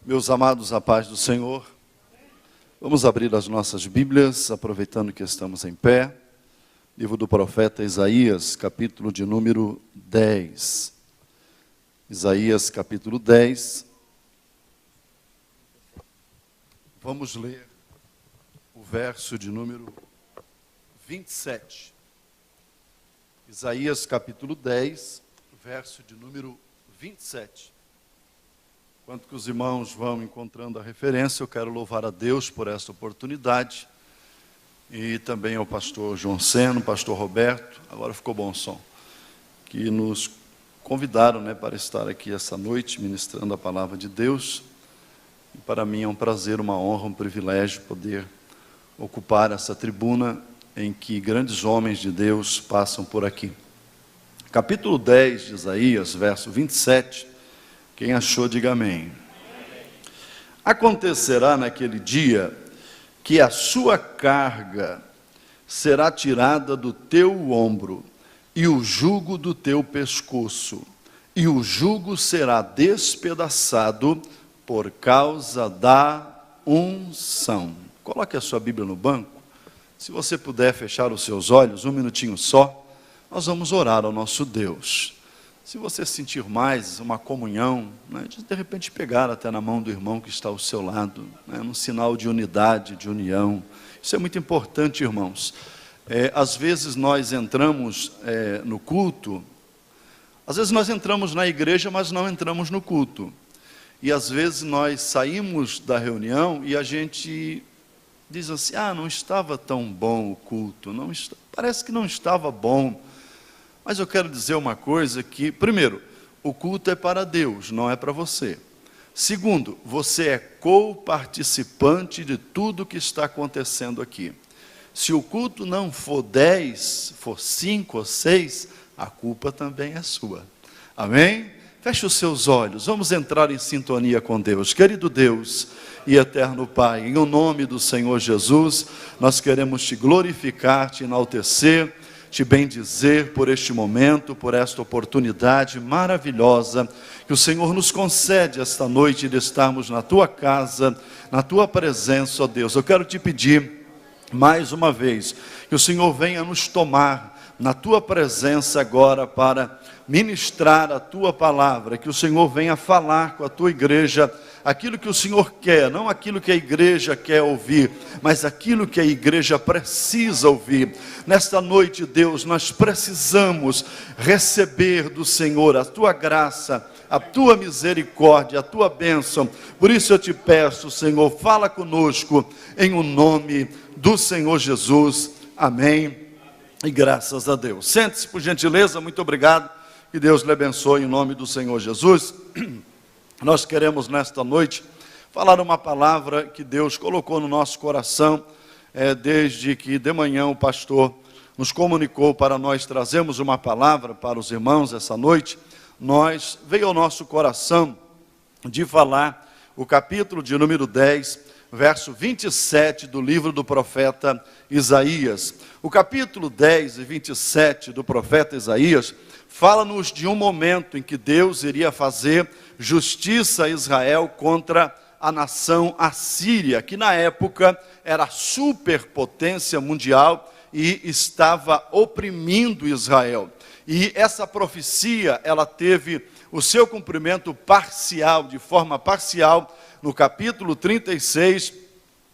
Meus amados, a paz do Senhor. Vamos abrir as nossas Bíblias, aproveitando que estamos em pé. Livro do profeta Isaías, capítulo de número 10. Isaías, capítulo 10. Vamos ler o verso de número 27. Isaías, capítulo 10, verso de número 27. Enquanto que os irmãos vão encontrando a referência, eu quero louvar a Deus por esta oportunidade. E também ao pastor João Seno, pastor Roberto, agora ficou bom o som, que nos convidaram, para estar aqui essa noite, ministrando a palavra de Deus. E para mim é um prazer, uma honra, um privilégio poder ocupar essa tribuna em que grandes homens de Deus passam por aqui. Capítulo 10 de Isaías, verso 27, quem achou, diga amém. Acontecerá naquele dia que a sua carga será tirada do teu ombro e o jugo do teu pescoço, e o jugo será despedaçado por causa da unção. Coloque a sua Bíblia no banco. Se você puder fechar os seus olhos, um minutinho só, nós vamos orar ao nosso Deus. Se você sentir mais uma comunhão, de repente pegar até na mão do irmão que está ao seu lado, num sinal de unidade, de união. Isso é muito importante, irmãos. Às vezes nós entramos no culto, às vezes nós entramos na igreja, mas não entramos no culto. E às vezes nós saímos da reunião e a gente diz assim, não estava tão bom o culto, parece que não estava bom. Mas eu quero dizer uma coisa que, primeiro, o culto é para Deus, não é para você. Segundo, você é co-participante de tudo que está acontecendo aqui. Se o culto não for 10, for 5 ou 6, a culpa também é sua. Amém? Feche os seus olhos, vamos entrar em sintonia com Deus. Querido Deus e eterno Pai, em nome do Senhor Jesus, nós queremos te glorificar, te enaltecer, te bendizer por este momento, por esta oportunidade maravilhosa que o Senhor nos concede esta noite de estarmos na tua casa, na tua presença, ó Deus. Eu quero te pedir mais uma vez que o Senhor venha nos tomar na tua presença agora para ministrar a tua palavra, que o Senhor venha falar com a tua igreja aquilo que o Senhor quer, não aquilo que a igreja quer ouvir, mas aquilo que a igreja precisa ouvir. Nesta noite, Deus, nós precisamos receber do Senhor a tua graça, a tua misericórdia, a tua bênção. Por isso eu te peço, Senhor, fala conosco em o nome do Senhor Jesus. Amém. E graças a Deus. Sente-se, por gentileza, muito obrigado. Que Deus lhe abençoe em nome do Senhor Jesus. Nós queremos nesta noite falar uma palavra que Deus colocou no nosso coração, desde que de manhã o pastor nos comunicou para nós trazermos uma palavra para os irmãos essa noite. Veio ao nosso coração de falar o capítulo de número 10, verso 27 do livro do profeta Isaías. O capítulo 10 e 27 do profeta Isaías fala-nos de um momento em que Deus iria fazer justiça a Israel contra a nação assíria, que na época era a superpotência mundial e estava oprimindo Israel. E essa profecia, ela teve o seu cumprimento parcial, de forma parcial, no capítulo 36,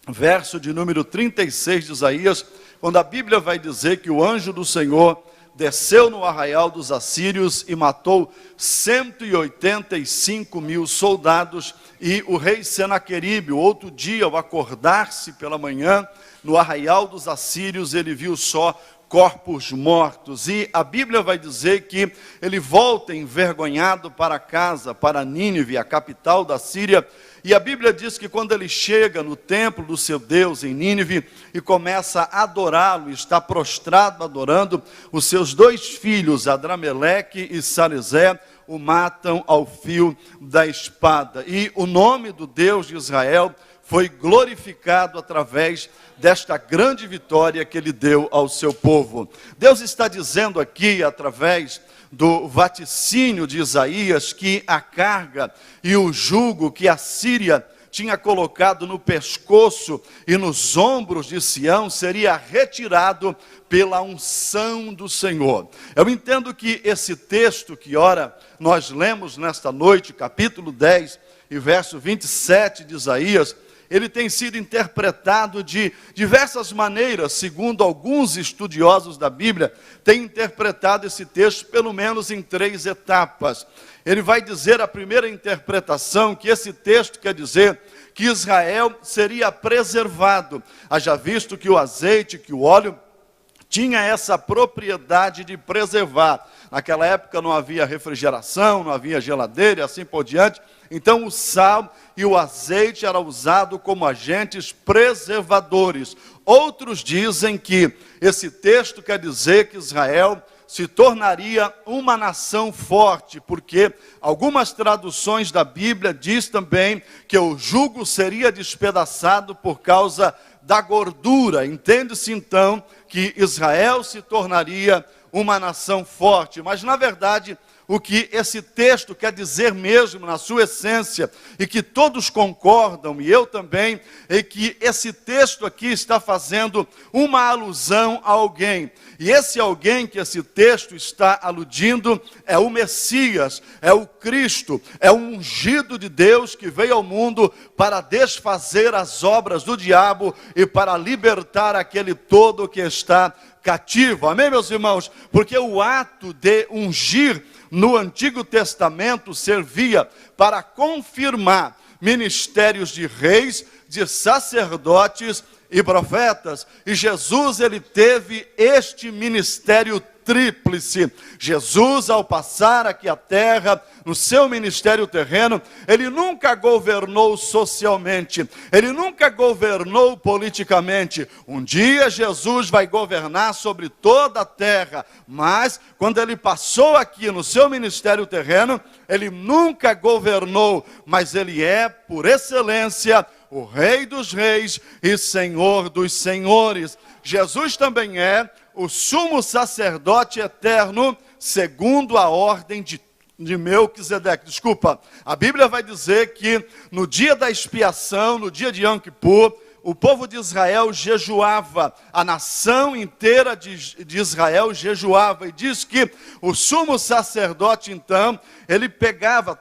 verso de número 36 de Isaías, quando a Bíblia vai dizer que o anjo do Senhor desceu no arraial dos assírios e matou 185 mil soldados, e o rei Senaqueribe, outro dia, ao acordar-se pela manhã, no arraial dos assírios, ele viu só corpos mortos, e a Bíblia vai dizer que ele volta envergonhado para casa, para Nínive, a capital da Síria. E a Bíblia diz que quando ele chega no templo do seu Deus em Nínive e começa a adorá-lo, está prostrado adorando, os seus 2 filhos, Adrameleque e Sarezer, o matam ao fio da espada. E o nome do Deus de Israel foi glorificado através desta grande vitória que ele deu ao seu povo. Deus está dizendo aqui, através do vaticínio de Isaías, que a carga e o jugo que a Síria tinha colocado no pescoço e nos ombros de Sião seria retirado pela unção do Senhor. Eu entendo que esse texto que ora nós lemos nesta noite, capítulo 10 e verso 27 de Isaías, ele tem sido interpretado de diversas maneiras, segundo alguns estudiosos da Bíblia, têm interpretado esse texto pelo menos em 3 etapas. Ele vai dizer, a primeira interpretação, que esse texto quer dizer que Israel seria preservado. Haja visto que o azeite, que o óleo, tinha essa propriedade de preservar. Naquela época não havia refrigeração, não havia geladeira e assim por diante. Então o sal e o azeite eram usados como agentes preservadores. Outros dizem que esse texto quer dizer que Israel se tornaria uma nação forte, porque algumas traduções da Bíblia diz também que o jugo seria despedaçado por causa da gordura. Entende-se então que Israel se tornaria uma nação forte, mas na verdade o que esse texto quer dizer mesmo na sua essência, e que todos concordam, e eu também, é que esse texto aqui está fazendo uma alusão a alguém, e esse alguém que esse texto está aludindo é o Messias, é o Cristo, é o ungido de Deus que veio ao mundo para desfazer as obras do diabo e para libertar aquele todo que está cativo. Amém, meus irmãos? Porque o ato de ungir no Antigo Testamento servia para confirmar ministérios de reis, de sacerdotes e profetas. E Jesus, ele teve este ministério tríplice. Jesus, ao passar aqui a terra, no seu ministério terreno, ele nunca governou socialmente, ele nunca governou politicamente. Um dia Jesus vai governar sobre toda a terra, mas quando ele passou aqui no seu ministério terreno, ele nunca governou, mas ele é, por excelência, o Rei dos Reis e Senhor dos Senhores. Jesus também é o sumo sacerdote eterno, segundo a ordem de Melquisedeque. Desculpa, a Bíblia vai dizer que no dia da expiação, no dia de Yom Kippur, o povo de Israel jejuava, a nação inteira de Israel jejuava, e diz que o sumo sacerdote então, ele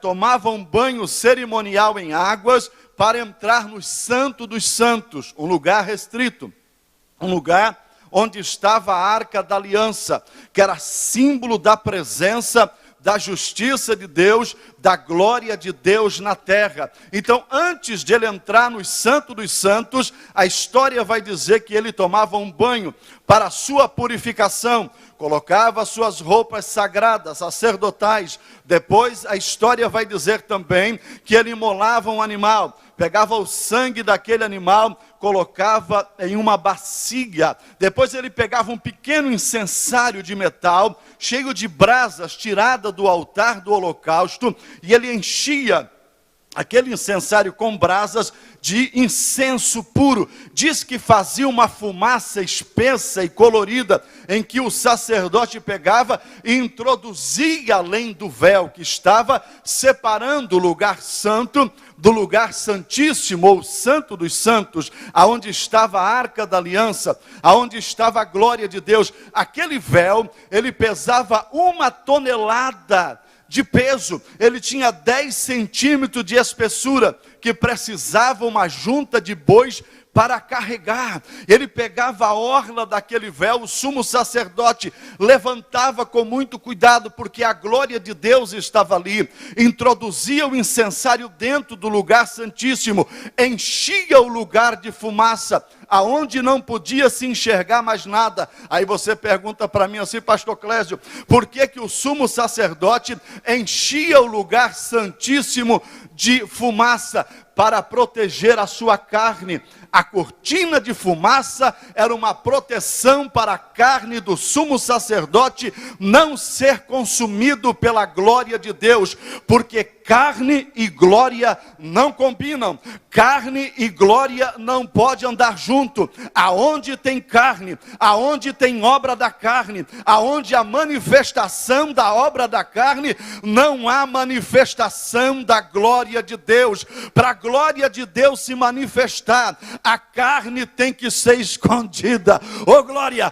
tomava um banho cerimonial em águas para entrar no Santo dos Santos, um lugar restrito, um lugar onde estava a Arca da Aliança, que era símbolo da presença, da justiça de Deus, da glória de Deus na terra. Então, antes de ele entrar no Santo dos Santos, a história vai dizer que ele tomava um banho para a sua purificação, colocava suas roupas sagradas, sacerdotais. Depois, a história vai dizer também que ele imolava um animal, pegava o sangue daquele animal, colocava em uma bacia. Depois ele pegava um pequeno incensário de metal, cheio de brasas, tirada do altar do holocausto, e ele enchia aquele incensário com brasas de incenso puro. Diz que fazia uma fumaça espessa e colorida, em que o sacerdote pegava e introduzia além do véu que estava separando o lugar santo do lugar santíssimo, ou santo dos santos, aonde estava a Arca da Aliança, aonde estava a glória de Deus. Aquele véu, ele pesava 1 tonelada de peso, ele tinha 10 centímetros de espessura, que precisava uma junta de bois para carregar. Ele pegava a orla daquele véu, o sumo sacerdote levantava com muito cuidado, porque a glória de Deus estava ali, introduzia o incensário dentro do lugar santíssimo, enchia o lugar de fumaça, aonde não podia se enxergar mais nada. Aí você pergunta para mim assim, pastor Clésio, por que o sumo sacerdote enchia o lugar santíssimo de fumaça? para proteger a sua carne. A cortina de fumaça era uma proteção para a carne do sumo sacerdote não ser consumido pela glória de Deus, porque carne e glória não combinam. Carne e glória não pode andar junto. Aonde tem carne, aonde tem obra da carne, aonde há manifestação da obra da carne, não há manifestação da glória de Deus. Para a glória de Deus se manifestar, a carne tem que ser escondida. Oh glória,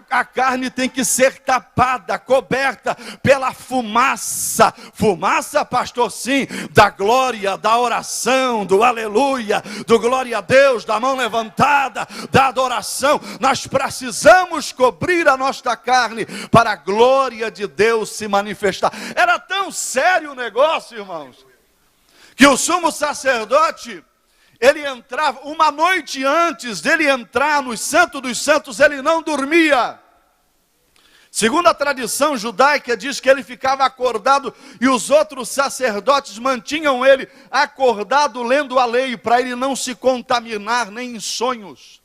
a carne tem que ser tapada, coberta pela fumaça. Fumaça, pastor, sim, da glória, da oração, do aleluia, do glória a Deus, da mão levantada, da adoração. Nós precisamos cobrir a nossa carne para a glória de Deus se manifestar. Era tão sério o negócio, irmãos, que o sumo sacerdote, ele entrava, uma noite antes dele entrar no Santo dos Santos, ele não dormia. Segundo a tradição judaica, diz que ele ficava acordado e os outros sacerdotes mantinham ele acordado lendo a lei, para ele não se contaminar nem em sonhos.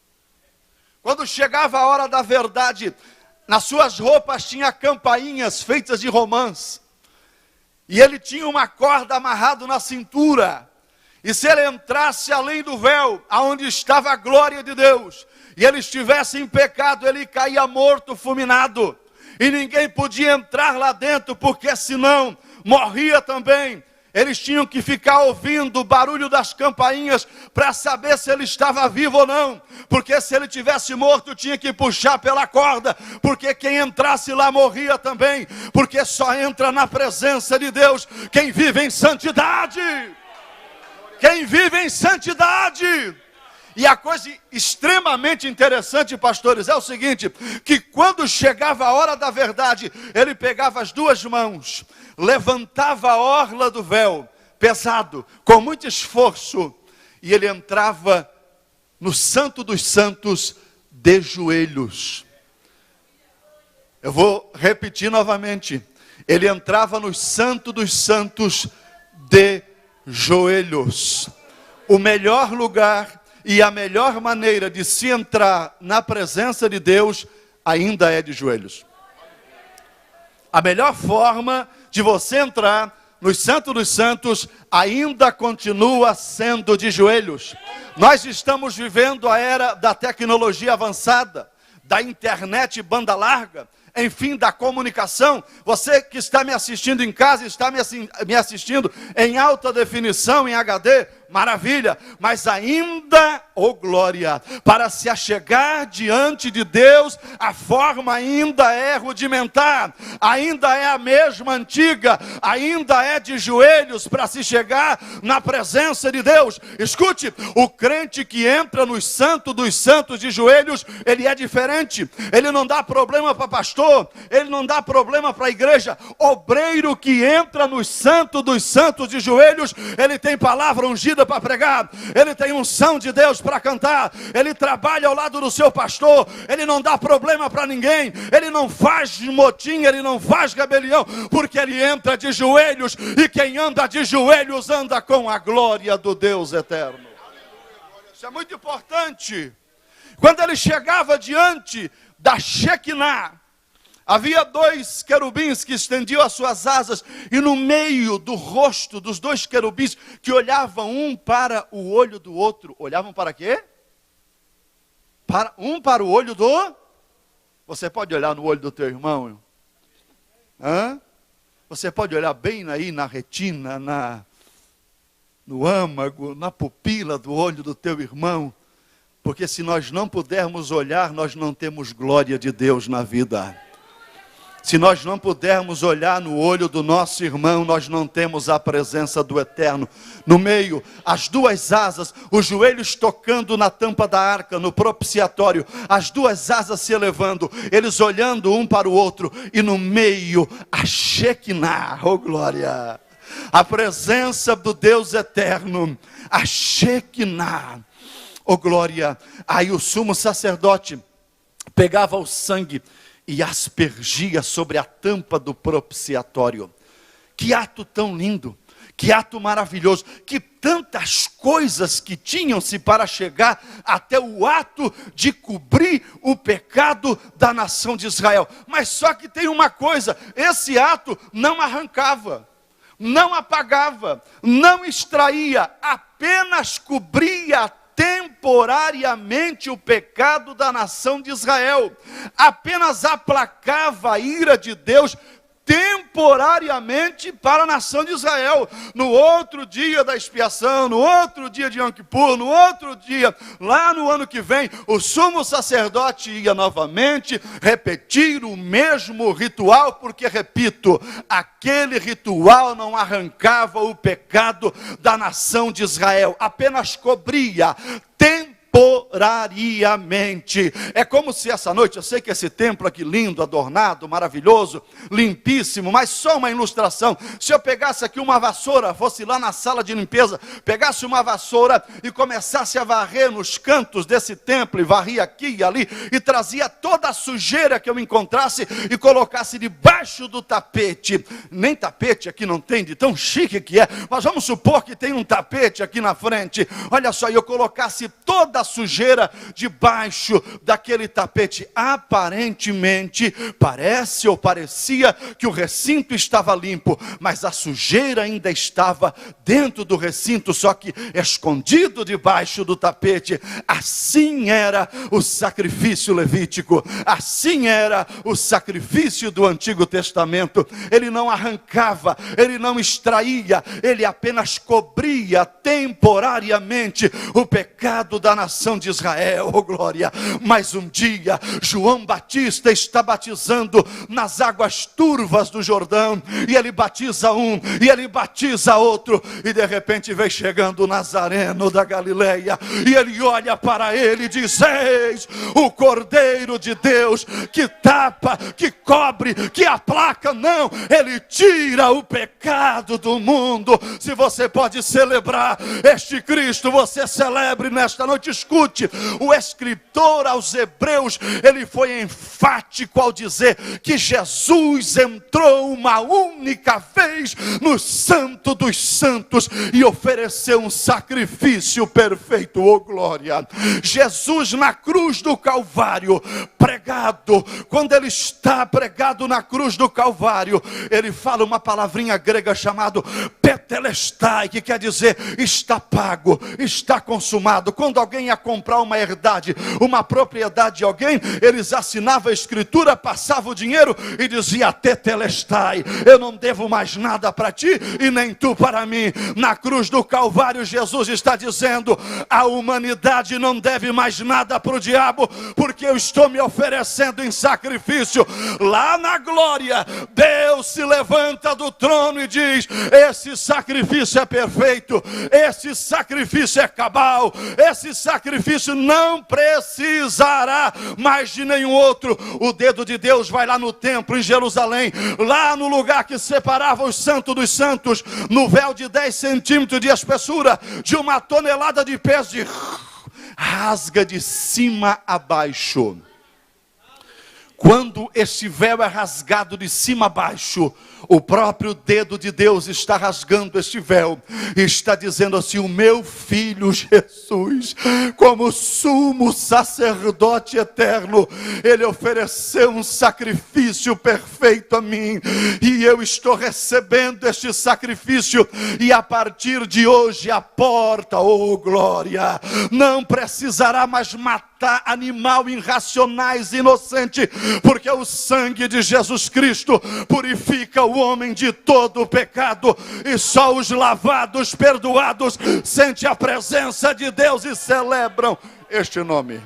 Quando chegava a hora da verdade, nas suas roupas tinha campainhas feitas de romãs, e ele tinha uma corda amarrada na cintura. E se ele entrasse além do véu, aonde estava a glória de Deus, e ele estivesse em pecado, ele caía morto, fulminado. E ninguém podia entrar lá dentro, porque senão morria também. Eles tinham que ficar ouvindo o barulho das campainhas para saber se ele estava vivo ou não. Porque se ele tivesse morto, tinha que puxar pela corda, porque quem entrasse lá morria também. Porque só entra na presença de Deus quem vive em santidade. Quem vive em santidade. E a coisa extremamente interessante, pastores, é o seguinte, que quando chegava a hora da verdade, ele pegava as duas mãos, levantava a orla do véu, pesado, com muito esforço, e ele entrava no Santo dos Santos de joelhos. Eu vou repetir novamente, ele entrava no Santo dos Santos de joelhos. O melhor lugar e a melhor maneira de se entrar na presença de Deus ainda é de joelhos. A melhor forma de você entrar no Santo dos Santos ainda continua sendo de joelhos. Nós estamos vivendo a era da tecnologia avançada, da internet banda larga, enfim, da comunicação. Você que está me assistindo em casa, está me assistindo em alta definição, em HD, maravilha, mas ainda, oh glória, para se achegar diante de Deus, a forma ainda é rudimentar, ainda é a mesma antiga, ainda é de joelhos para se chegar na presença de Deus. Escute, o crente que entra no Santo dos Santos de joelhos, ele é diferente, ele não dá problema para pastor, ele não dá problema para a igreja. Obreiro que entra no Santo dos Santos de joelhos, ele tem palavra ungida para pregar, ele tem unção de Deus para cantar, ele trabalha ao lado do seu pastor, ele não dá problema para ninguém, ele não faz motim, ele não faz rebelião, porque ele entra de joelhos, e quem anda de joelhos anda com a glória do Deus eterno. Isso é muito importante. Quando ele chegava diante da Shekinah, havia dois querubins que estendiam as suas asas, e no meio do rosto dos dois querubins, que olhavam um para o olho do outro. Olhavam para quê? Para o olho do... Você pode olhar no olho do teu irmão? Você pode olhar bem aí na retina, no âmago, na pupila do olho do teu irmão. Porque se nós não pudermos olhar, nós não temos glória de Deus na vida. Se nós não pudermos olhar no olho do nosso irmão, nós não temos a presença do Eterno. No meio, as duas asas, os joelhos tocando na tampa da arca, no propiciatório, as duas asas se elevando, eles olhando um para o outro, e no meio, a Shekinah, oh glória, a presença do Deus Eterno, a Shekinah, oh glória. Aí o sumo sacerdote pegava o sangue e aspergia sobre a tampa do propiciatório. Que ato tão lindo, Que ato maravilhoso, que tantas coisas que tinham-se para chegar até o ato de cobrir o pecado da nação de Israel. Mas só que tem uma coisa, esse ato não arrancava, não apagava, não extraía, apenas cobria temporariamente o pecado da nação de Israel, apenas aplacava a ira de Deus temporariamente para a nação de Israel. No outro dia da expiação, no outro dia de Yom Kippur, no outro dia, lá no ano que vem, o sumo sacerdote ia novamente repetir o mesmo ritual, porque, repito, aquele ritual não arrancava o pecado da nação de Israel, apenas cobria temporariamente. É como se essa noite, eu sei que esse templo aqui lindo, adornado, maravilhoso, limpíssimo, mas só uma ilustração. Se eu pegasse aqui uma vassoura, fosse lá na sala de limpeza, pegasse uma vassoura e começasse a varrer nos cantos desse templo, e varria aqui e ali, e trazia toda a sujeira que eu encontrasse e colocasse debaixo do tapete. Nem tapete aqui não tem, de tão chique que é, mas vamos supor que tem um tapete aqui na frente. Olha só, eu colocasse toda a sujeira debaixo daquele tapete. Aparentemente, parece ou parecia que o recinto estava limpo, mas a sujeira ainda estava dentro do recinto, só que escondido debaixo do tapete. Assim era o sacrifício levítico, assim era o sacrifício do Antigo Testamento. Ele não arrancava, ele não extraía, ele apenas cobria temporariamente o pecado da nação de Israel, oh glória. Mas um dia, João Batista está batizando nas águas turvas do Jordão, e ele batiza um, e ele batiza outro, e de repente vem chegando o Nazareno da Galileia, e ele olha para ele e diz: eis o Cordeiro de Deus, que tapa, que cobre, que aplaca. Não, ele tira o pecado do mundo. Se você pode celebrar este Cristo, você celebre nesta noite. Escute, o escritor aos Hebreus, ele foi enfático ao dizer que Jesus entrou uma única vez no Santo dos Santos e ofereceu um sacrifício perfeito, oh glória. Jesus na cruz do Calvário, pregado, quando ele está pregado na cruz do Calvário, ele fala uma palavrinha grega chamada tetelestai, que quer dizer está pago, está consumado. Quando alguém ia comprar uma herdade, uma propriedade de alguém, eles assinavam a escritura, passavam o dinheiro e dizia tetelestai, eu não devo mais nada para ti e nem tu para mim. Na cruz do Calvário, Jesus está dizendo: a humanidade não deve mais nada para o diabo, porque eu estou me oferecendo em sacrifício. Lá na glória, Deus se levanta do trono e diz: esse sacrifício é perfeito, esse sacrifício é cabal, esse sacrifício não precisará mais de nenhum outro. O dedo de Deus vai lá no templo em Jerusalém, lá no lugar que separava os santos dos santos, no véu de 10 centímetros de espessura, de 1 tonelada de peso, rasga de cima a baixo. Quando este véu é rasgado de cima a baixo, o próprio dedo de Deus está rasgando este véu e está dizendo assim: o meu filho Jesus, como sumo sacerdote eterno, ele ofereceu um sacrifício perfeito a mim, e eu estou recebendo este sacrifício, e a partir de hoje a porta, oh glória, não precisará mais matar animal irracionais, inocente, porque o sangue de Jesus Cristo purifica o homem de todo o pecado, e só os lavados, perdoados, sentem a presença de Deus e celebram este nome.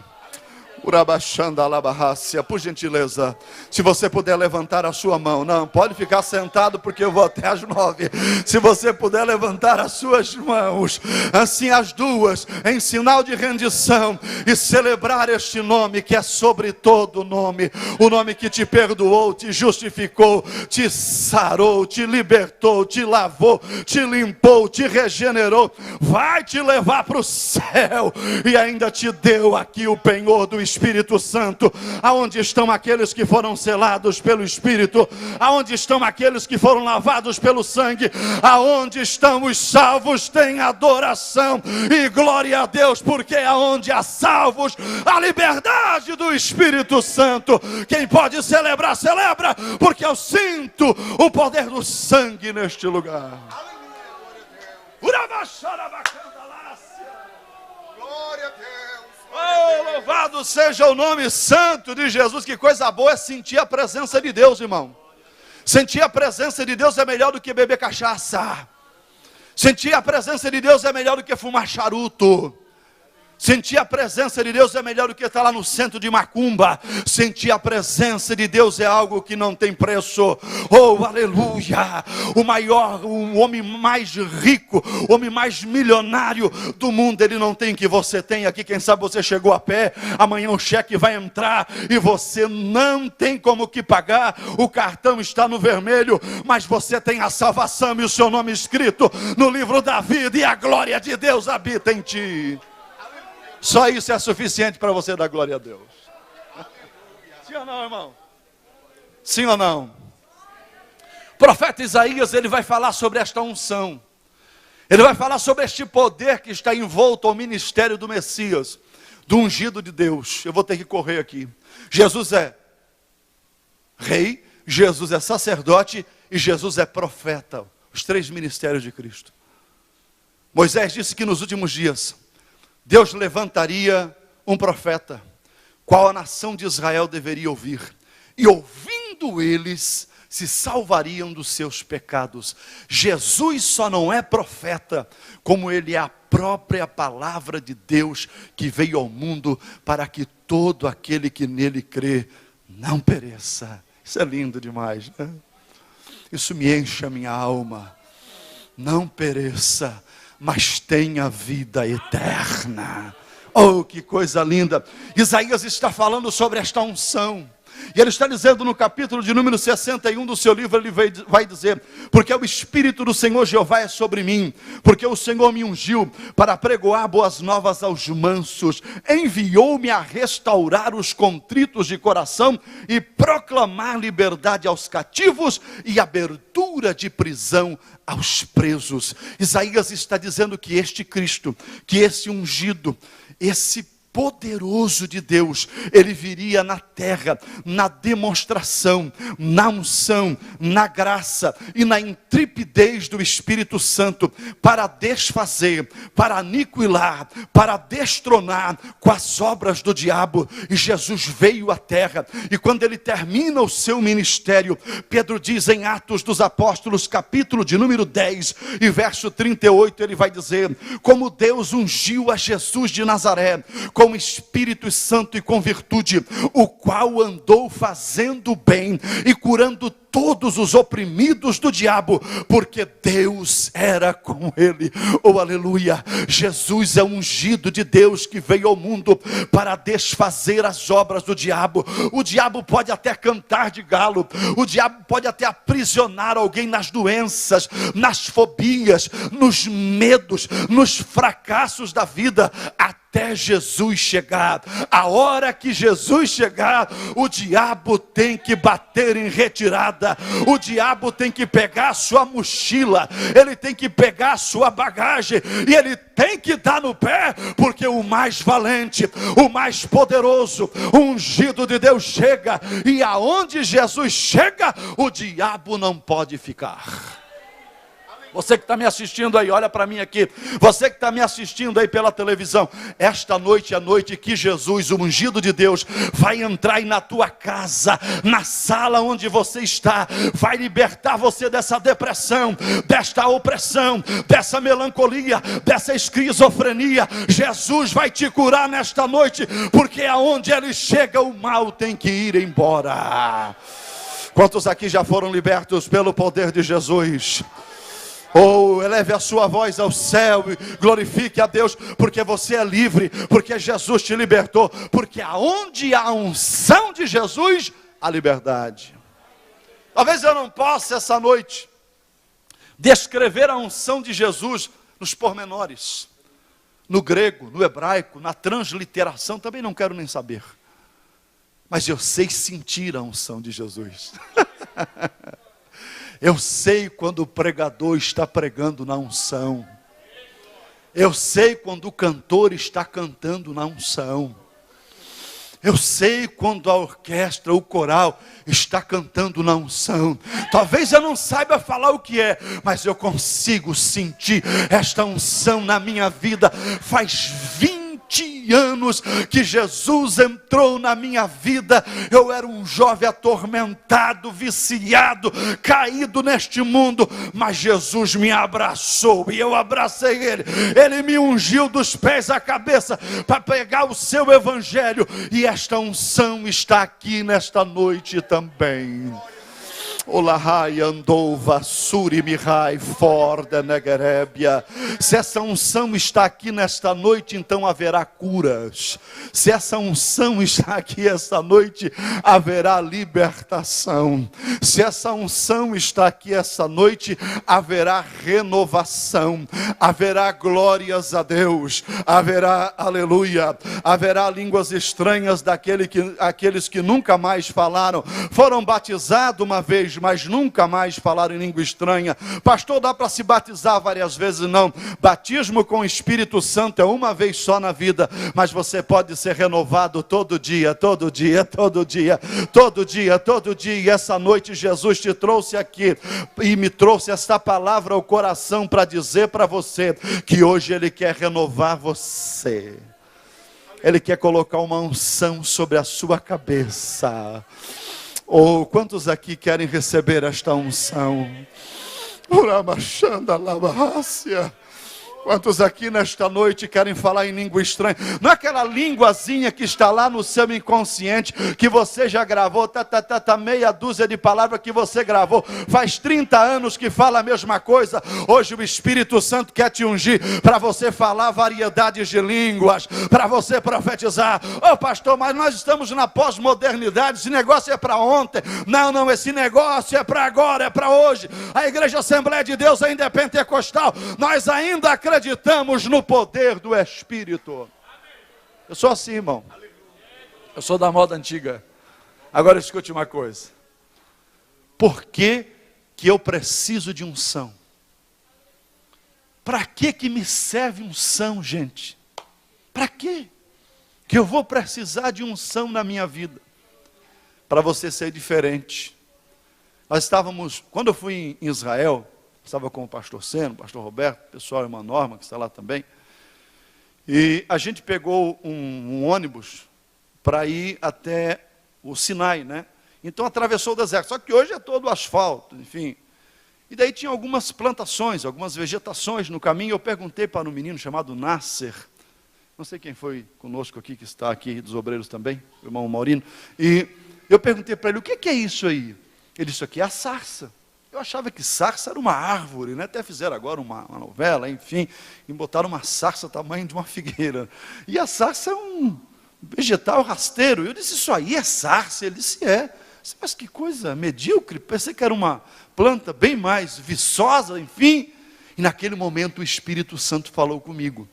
Por gentileza, se você puder levantar a sua mão. Não, pode ficar sentado porque eu vou até às 9. Se você puder levantar as suas mãos, assim as duas, em sinal de rendição, e celebrar este nome que é sobre todo nome. O nome que te perdoou, te justificou, te sarou, te libertou, te lavou, te limpou, te regenerou, vai te levar para o céu, e ainda te deu aqui o penhor dos Espírito Santo? Aonde estão aqueles que foram selados pelo Espírito? Aonde estão aqueles que foram lavados pelo sangue? Aonde estão os salvos? Tem adoração e glória a Deus, porque aonde há salvos, a liberdade do Espírito Santo. Quem pode celebrar, celebra, porque eu sinto o poder do sangue neste lugar. Glória a Deus. Oh, louvado seja o nome santo de Jesus. Que coisa boa é sentir a presença de Deus, irmão. Sentir a presença de Deus é melhor do que beber cachaça. Sentir a presença de Deus é melhor do que fumar charuto. Sentir a presença de Deus é melhor do que estar lá no centro de macumba. Sentir a presença de Deus é algo que não tem preço. Oh, aleluia! O homem mais rico, o homem mais milionário do mundo, ele não tem o que você tem aqui. Quem sabe você chegou a pé, amanhã o cheque vai entrar e você não tem como que pagar. O cartão está no vermelho, mas você tem a salvação e o seu nome escrito no livro da vida, e a glória de Deus habita em ti. Só isso é suficiente para você dar glória a Deus. Sim ou não, irmão? Sim ou não? O profeta Isaías, ele vai falar sobre esta unção. Ele vai falar sobre este poder que está envolto ao ministério do Messias, do ungido de Deus. Eu vou ter que correr aqui. Jesus é rei, Jesus é sacerdote e Jesus é profeta. Os três ministérios de Cristo. Moisés disse que nos últimos dias Deus levantaria um profeta, qual a nação de Israel deveria ouvir. E ouvindo eles, se salvariam dos seus pecados. Jesus só não é profeta, como ele é a própria palavra de Deus, que veio ao mundo para que todo aquele que nele crê, não pereça. Isso é lindo demais, né? Isso me enche a minha alma. Não pereça, mas tenha vida eterna. Oh, que coisa linda. Isaías está falando sobre esta unção. E ele está dizendo no capítulo de número 61 do seu livro, ele vai dizer: porque o Espírito do Senhor Jeová é sobre mim, porque o Senhor me ungiu para pregoar boas novas aos mansos, enviou-me a restaurar os contritos de coração e proclamar liberdade aos cativos e abertura de prisão aos presos. Isaías está dizendo que este Cristo, que esse ungido, esse poderoso de Deus, ele viria na terra, na demonstração, na unção, na graça e na intrepidez do Espírito Santo, para desfazer, para aniquilar, para destronar com as obras do diabo. E Jesus veio à terra, e quando ele termina o seu ministério, Pedro diz em Atos dos Apóstolos, capítulo de número 10 e verso 38, ele vai dizer: como Deus ungiu a Jesus de Nazaré com Espírito Santo e com virtude, o qual andou fazendo bem e curando todos os oprimidos do diabo, porque Deus era com ele. Oh, aleluia! Jesus é o ungido de Deus que veio ao mundo para desfazer as obras do diabo. O diabo pode até cantar de galo, o diabo pode até aprisionar alguém nas doenças, nas fobias, nos medos, nos fracassos da vida, até Jesus chegar. A hora que Jesus chegar, o diabo tem que bater em retirada. O diabo tem que pegar a sua mochila, ele tem que pegar a sua bagagem, e ele tem que dar no pé, porque o mais valente, o mais poderoso, o ungido de Deus chega, e aonde Jesus chega, o diabo não pode ficar. Você que está me assistindo aí, olha para mim aqui. Você que está me assistindo aí pela televisão. Esta noite é a noite que Jesus, o ungido de Deus, vai entrar aí na tua casa, na sala onde você está. Vai libertar você dessa depressão, desta opressão, dessa melancolia, dessa esquizofrenia. Jesus vai te curar nesta noite, porque aonde ele chega, o mal tem que ir embora. Quantos aqui já foram libertos pelo poder de Jesus? Oh, eleve a sua voz ao céu e glorifique a Deus, porque você é livre, porque Jesus te libertou, porque aonde há a unção de Jesus, há liberdade. Talvez eu não possa essa noite descrever a unção de Jesus nos pormenores, no grego, no hebraico, na transliteração, também não quero nem saber. Mas eu sei sentir a unção de Jesus. Eu sei quando o pregador está pregando na unção. Eu sei quando o cantor está cantando na unção. Eu sei quando a orquestra, o coral está cantando na unção. Talvez eu não saiba falar o que é, mas eu consigo sentir esta unção na minha vida. Faz 20 anos que Jesus entrou na minha vida. Eu era um jovem atormentado, viciado, caído neste mundo, mas Jesus me abraçou e eu abracei Ele. Ele me ungiu dos pés à cabeça para pegar o seu evangelho, e esta unção está aqui nesta noite também. Olahai andou vassuri mihai forde negerebia. Se essa unção está aqui nesta noite, então haverá curas. Se essa unção está aqui esta noite, haverá libertação. Se essa unção está aqui esta noite, haverá renovação. Haverá glórias a Deus. Haverá, aleluia, haverá línguas estranhas aqueles que nunca mais falaram. Foram batizados uma vez, mas nunca mais falaram em língua estranha. Pastor, dá para se batizar várias vezes? Não. Batismo com o Espírito Santo é uma vez só na vida, mas você pode ser renovado todo dia, todo dia, todo dia, todo dia, todo dia. E essa noite Jesus te trouxe aqui e me trouxe esta palavra ao coração para dizer para você que hoje Ele quer renovar você. Ele quer colocar uma unção sobre a sua cabeça. Ou quantos aqui querem receber esta unção? Uramachanda labarrácia. Quantos aqui nesta noite querem falar em língua estranha? Não é aquela linguazinha que está lá no seu inconsciente, que você já gravou, meia dúzia de palavras que você gravou. Faz 30 anos que fala a mesma coisa. Hoje o Espírito Santo quer te ungir para você falar variedades de línguas, para você profetizar. Ô pastor, mas nós estamos na pós-modernidade, esse negócio é para ontem. Não, esse negócio é para agora, é para hoje. A Igreja Assembleia de Deus ainda é pentecostal. Nós ainda acreditamos no poder do Espírito. Eu sou assim, irmão. Eu sou da moda antiga. Agora escute uma coisa. Por que eu preciso de unção? Para que me serve unção, gente? Para que eu vou precisar de unção na minha vida? Para você ser diferente. Nós estávamos, quando eu fui em Israel, estava com o pastor Seno, o pastor Roberto, o pessoal, a irmã Norma, que está lá também. E a gente pegou um ônibus para ir até o Sinai, né? Então atravessou o deserto, só que hoje é todo asfalto, enfim. E daí tinha algumas plantações, algumas vegetações no caminho. Eu perguntei para um menino chamado Nasser, não sei quem foi conosco aqui, que está aqui, dos obreiros também, o irmão Maurino. E eu perguntei para ele, o que é isso aí? Ele disse, aqui é a sarça. Eu achava que sarça era uma árvore, né? Até fizeram agora uma novela, enfim, e botaram uma sarça tamanho de uma figueira. E a sarça é um vegetal rasteiro. Eu disse, isso aí é sarça? Ele disse, é. Eu disse, mas que coisa medíocre, pensei que era uma planta bem mais viçosa, enfim. E naquele momento o Espírito Santo falou comigo.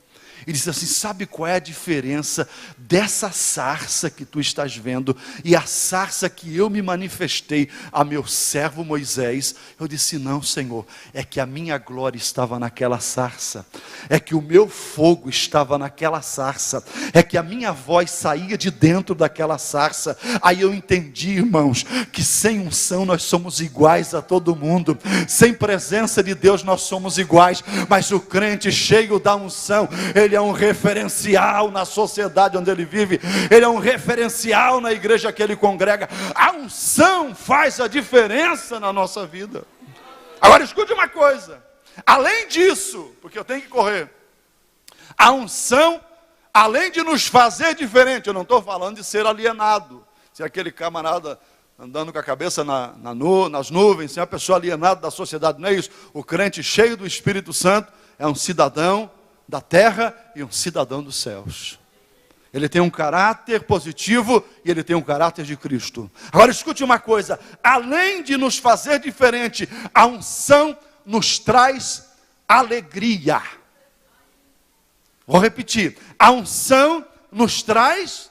E disse assim, sabe qual é a diferença dessa sarça que tu estás vendo e a sarça que eu me manifestei a meu servo Moisés? Eu disse, não, Senhor, é que a minha glória estava naquela sarça, é que o meu fogo estava naquela sarça, é que a minha voz saía de dentro daquela sarça. Aí eu entendi, irmãos, que sem unção nós somos iguais a todo mundo, sem presença de Deus nós somos iguais, mas o crente cheio da unção, ele é um referencial na sociedade onde ele vive, ele é um referencial na igreja que ele congrega. A unção faz a diferença na nossa vida. Agora escute uma coisa, além disso, porque eu tenho que correr, a unção, além de nos fazer diferente, eu não estou falando de ser alienado, se aquele camarada andando com a cabeça nas nuvens, se é uma pessoa alienada da sociedade, não é isso. O crente cheio do Espírito Santo é um cidadão da terra e um cidadão dos céus. Ele tem um caráter positivo e ele tem um caráter de Cristo. Agora escute uma coisa, além de nos fazer diferente, a unção nos traz alegria. Vou repetir. A unção nos traz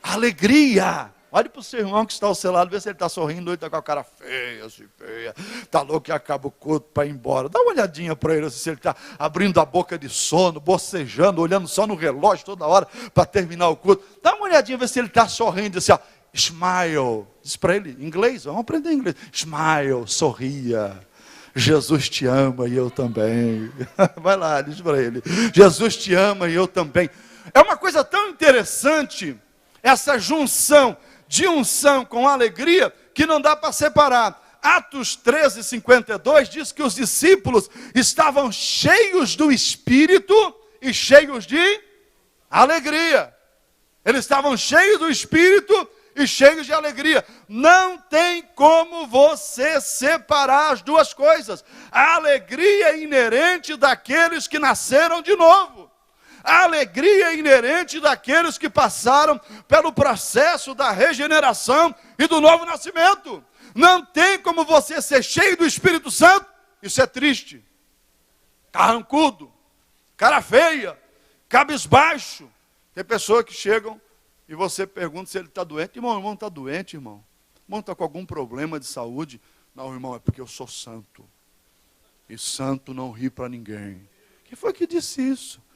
alegria. Olhe para o seu irmão que está ao seu lado, vê se ele está sorrindo, ele está com a cara feia, assim, feia. Está louco que acaba o culto para ir embora. Dá uma olhadinha para ele, se ele está abrindo a boca de sono, bocejando, olhando só no relógio toda hora para terminar o culto. Dá uma olhadinha, vê se ele está sorrindo, assim, ó, smile. Diz para ele, em inglês, vamos aprender inglês. Smile, sorria. Jesus te ama e eu também. Vai lá, diz para ele. Jesus te ama e eu também. É uma coisa tão interessante, essa junção de unção com alegria, que não dá para separar. Atos 13:52 diz que os discípulos estavam cheios do Espírito e cheios de alegria. Eles estavam cheios do Espírito e cheios de alegria. Não tem como você separar as duas coisas. A alegria é inerente daqueles que nasceram de novo. A alegria é inerente daqueles que passaram pelo processo da regeneração e do novo nascimento. Não tem como você ser cheio do Espírito Santo, isso é triste, carrancudo, cara feia, cabisbaixo. Tem pessoas que chegam e você pergunta se ele está doente. Irmão, o irmão está doente, irmão. O irmão está com algum problema de saúde. Não, irmão, é porque eu sou santo. E santo não ri para ninguém. Quem foi que disse isso?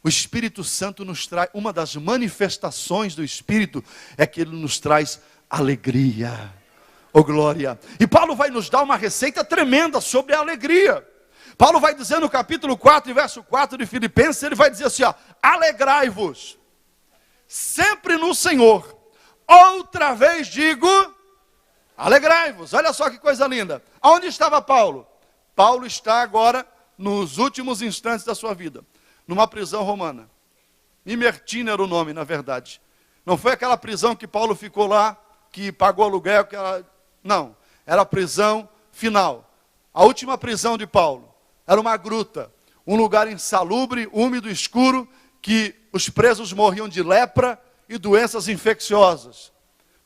O Espírito Santo nos traz, uma das manifestações do Espírito é que ele nos traz alegria. Oh glória! E Paulo vai nos dar uma receita tremenda sobre a alegria. Paulo vai dizer no capítulo 4, verso 4 de Filipenses, ele vai dizer assim, ó, alegrai-vos sempre no Senhor. Outra vez digo, alegrai-vos. Olha só que coisa linda. Aonde estava Paulo? Paulo está agora nos últimos instantes da sua vida, numa prisão romana. Mimertina era o nome, na verdade. Não foi aquela prisão que Paulo ficou lá, que pagou aluguel, não, era a prisão final. A última prisão de Paulo era uma gruta, um lugar insalubre, úmido, escuro, que os presos morriam de lepra e doenças infecciosas.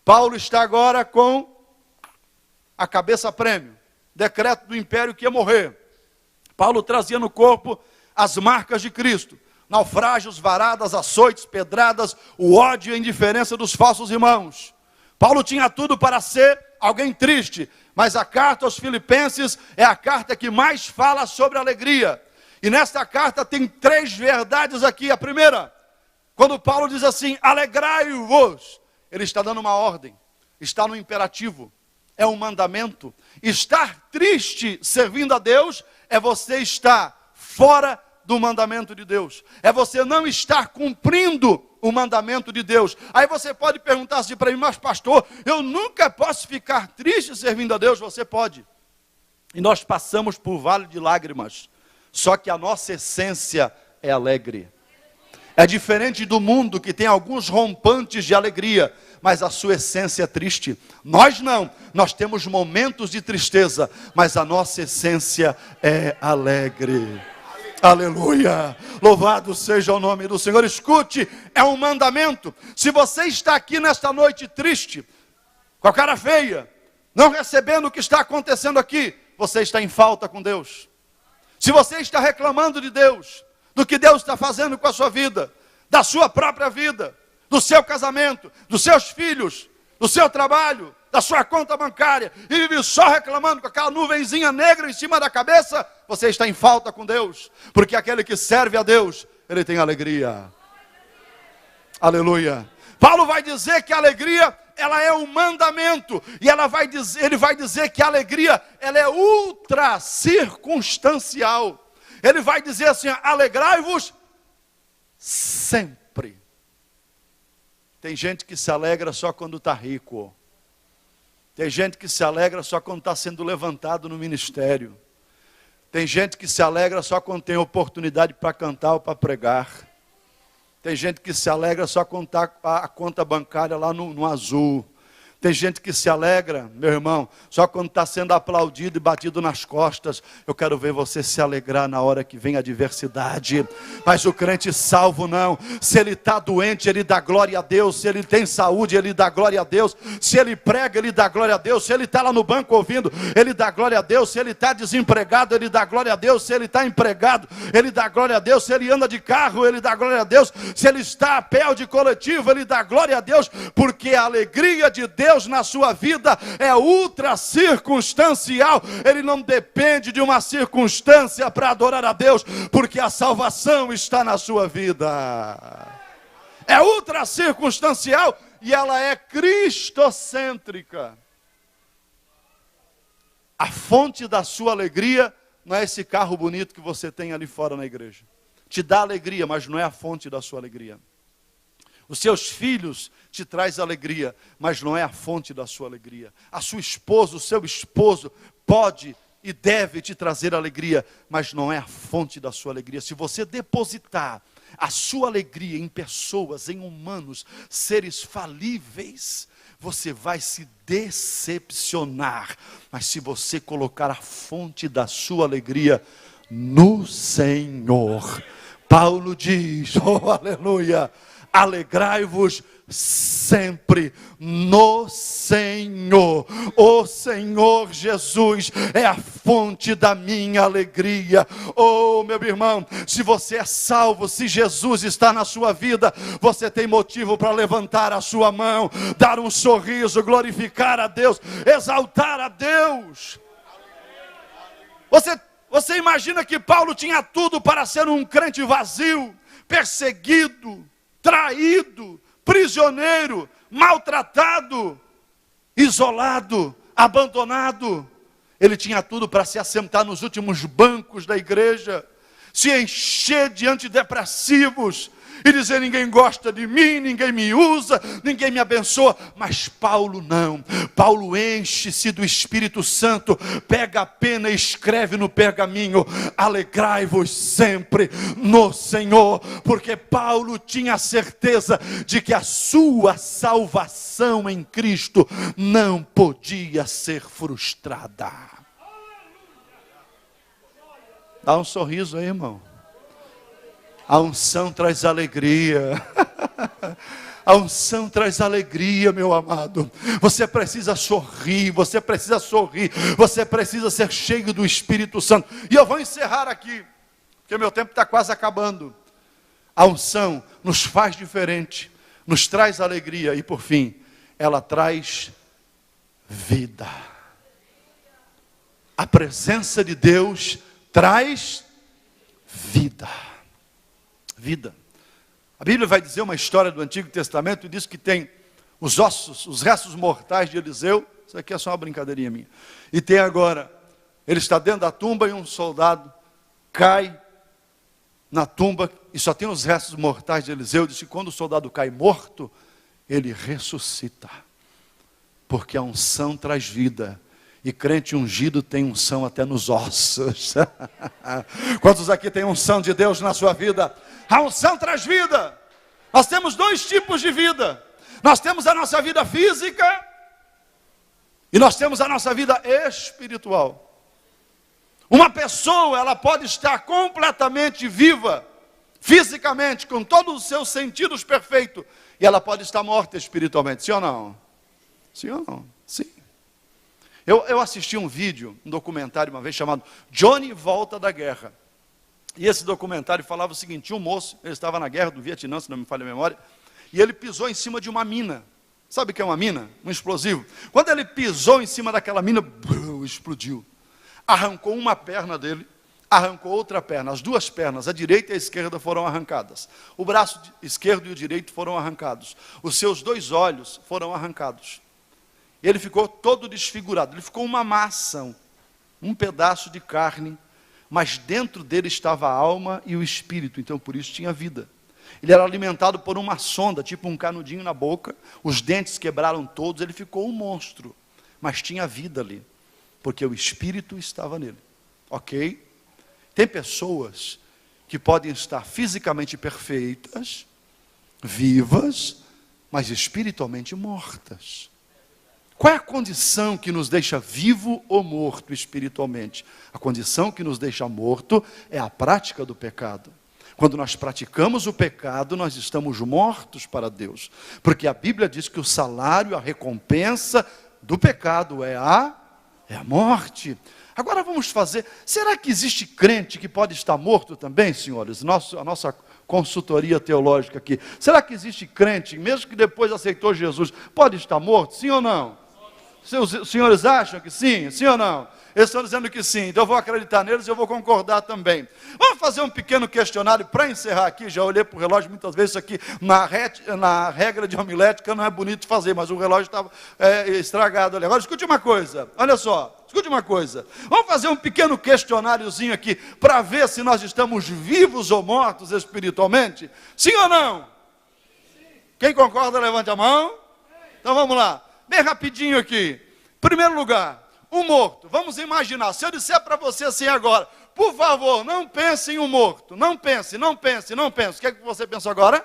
Paulo está agora com a cabeça a prêmio, decreto do império que ia morrer. Paulo trazia no corpo as marcas de Cristo, naufrágios, varadas, açoites, pedradas, o ódio e a indiferença dos falsos irmãos. Paulo tinha tudo para ser alguém triste, mas a carta aos Filipenses é a carta que mais fala sobre alegria. E nesta carta tem 3 verdades aqui. A primeira, quando Paulo diz assim, alegrai-vos, ele está dando uma ordem, está no imperativo, é um mandamento. Estar triste servindo a Deus é você estar fora do mandamento de Deus, é você não estar cumprindo o mandamento de Deus. Aí você pode perguntar assim para mim, mas pastor, eu nunca posso ficar triste servindo a Deus. Você pode, e nós passamos por vale de lágrimas, só que a nossa essência é alegre. É diferente do mundo que tem alguns rompantes de alegria, mas a sua essência é triste. Nós não, nós temos momentos de tristeza, mas a nossa essência é alegre. Aleluia, louvado seja o nome do Senhor. Escute, é um mandamento. Se você está aqui nesta noite triste, com a cara feia, não recebendo o que está acontecendo aqui, você está em falta com Deus. Se você está reclamando de Deus, do que Deus está fazendo com a sua vida, da sua própria vida, do seu casamento, dos seus filhos, do seu trabalho, da sua conta bancária, e vive só reclamando com aquela nuvenzinha negra em cima da cabeça, você está em falta com Deus, porque aquele que serve a Deus, ele tem alegria. Aleluia. Paulo vai dizer que a alegria, ela é um mandamento, e ele vai dizer que a alegria, ela é ultra circunstancial. Ele vai dizer assim, alegrai-vos sempre. Tem gente que se alegra só quando está rico. Tem gente que se alegra só quando está sendo levantado no ministério. Tem gente que se alegra só quando tem oportunidade para cantar ou para pregar. Tem gente que se alegra só quando está a conta bancária lá no azul. Tem gente que se alegra, meu irmão, só quando está sendo aplaudido e batido nas costas. Eu quero ver você se alegrar na hora que vem a adversidade. Mas o crente salvo não. Se ele está doente, ele dá glória a Deus. Se ele tem saúde, ele dá glória a Deus. Se ele prega, ele dá glória a Deus. Se ele está lá no banco ouvindo, ele dá glória a Deus. Se ele está desempregado, ele dá glória a Deus. Se ele está empregado, ele dá glória a Deus. Se ele anda de carro, ele dá glória a Deus. Se ele está a pé ou de coletivo, ele dá glória a Deus. Porque a alegria de Deus na sua vida é ultra circunstancial. Ele não depende de uma circunstância para adorar a Deus, porque a salvação está na sua vida. É ultra circunstancial e ela é cristocêntrica. A fonte da sua alegria não é esse carro bonito que você tem ali fora na igreja. Te dá alegria, mas não é a fonte da sua alegria. Os seus filhos te traz alegria, mas não é a fonte da sua alegria. A sua esposa, o seu esposo pode e deve te trazer alegria, mas não é a fonte da sua alegria. Se você depositar a sua alegria em pessoas, em humanos, seres falíveis, você vai se decepcionar. Mas se você colocar a fonte da sua alegria no Senhor, Paulo diz, oh aleluia, alegrai-vos sempre no Senhor. O Senhor Jesus é a fonte da minha alegria. Oh, meu irmão, se você é salvo, se Jesus está na sua vida, você tem motivo para levantar a sua mão, dar um sorriso, glorificar a Deus, exaltar a Deus. Você imagina que Paulo tinha tudo para ser um crente vazio, perseguido, traído, prisioneiro, maltratado, isolado, abandonado. Ele tinha tudo para se assentar nos últimos bancos da igreja, se encher de antidepressivos e dizer: ninguém gosta de mim, ninguém me usa, ninguém me abençoa. Mas Paulo não. Paulo enche-se do Espírito Santo, pega a pena e escreve no pergaminho: alegrai-vos sempre no Senhor. Porque Paulo tinha certeza de que a sua salvação em Cristo não podia ser frustrada. Dá um sorriso aí, irmão. A unção traz alegria. A unção traz alegria, meu amado. Você precisa sorrir, você precisa sorrir, você precisa ser cheio do Espírito Santo. E eu vou encerrar aqui, porque meu tempo está quase acabando. A unção nos faz diferente, nos traz alegria e, por fim, ela traz vida. A presença de Deus traz vida. Vida. A Bíblia vai dizer uma história do Antigo Testamento e diz que tem os ossos, os restos mortais de Eliseu. Isso aqui é só uma brincadeirinha minha. E tem agora, ele está dentro da tumba e um soldado cai na tumba e só tem os restos mortais de Eliseu. Diz que quando o soldado cai morto, ele ressuscita. Porque a unção traz vida. E crente ungido tem unção até nos ossos. Quantos aqui tem unção de Deus na sua vida? A unção traz vida. Nós temos dois tipos de vida. Nós temos a nossa vida física e nós temos a nossa vida espiritual. Uma pessoa, ela pode estar completamente viva, fisicamente, com todos os seus sentidos perfeitos, e ela pode estar morta espiritualmente. Sim ou não? Sim ou não? Sim. Eu assisti um vídeo, um documentário uma vez chamado Johnny Volta da Guerra. E esse documentário falava o seguinte: tinha um moço, ele estava na guerra do Vietnã, se não me falha a memória, e ele pisou em cima de uma mina. Sabe o que é uma mina? Um explosivo. Quando ele pisou em cima daquela mina, explodiu. Arrancou uma perna dele, arrancou outra perna. As duas pernas, a direita e a esquerda, foram arrancadas. O braço esquerdo e o direito foram arrancados. Os seus dois olhos foram arrancados. Ele ficou todo desfigurado, ele ficou uma massa, um pedaço de carne, mas dentro dele estava a alma e o espírito, então por isso tinha vida. Ele era alimentado por uma sonda, tipo um canudinho na boca, os dentes quebraram todos, ele ficou um monstro, mas tinha vida ali, porque o espírito estava nele, ok? Tem pessoas que podem estar fisicamente perfeitas, vivas, mas espiritualmente mortas. Qual é a condição que nos deixa vivo ou morto espiritualmente? A condição que nos deixa morto é a prática do pecado. Quando nós praticamos o pecado, nós estamos mortos para Deus. Porque a Bíblia diz que o salário, a recompensa do pecado é a morte. Agora vamos fazer, será que existe crente que pode estar morto também, senhores? A nossa consultoria teológica aqui. Será que existe crente, mesmo que depois aceitou Jesus, pode estar morto? Sim ou não? Os senhores acham que sim? Sim ou não? Eles estão dizendo que sim, então eu vou acreditar neles e eu vou concordar também. Vamos fazer um pequeno questionário para encerrar aqui. Já olhei para o relógio muitas vezes, isso aqui na regra de homilética não é bonito fazer, mas o relógio estava estragado ali. Agora escute uma coisa, olha só, escute uma coisa. Vamos fazer um pequeno questionáriozinho aqui para ver se nós estamos vivos ou mortos espiritualmente? Sim ou não? Quem concorda, levante a mão. Então vamos lá. Bem rapidinho aqui. Primeiro lugar, um morto. Vamos imaginar, se eu disser para você assim agora, por favor, não pense em um morto. Não pense. O que é que você pensou agora?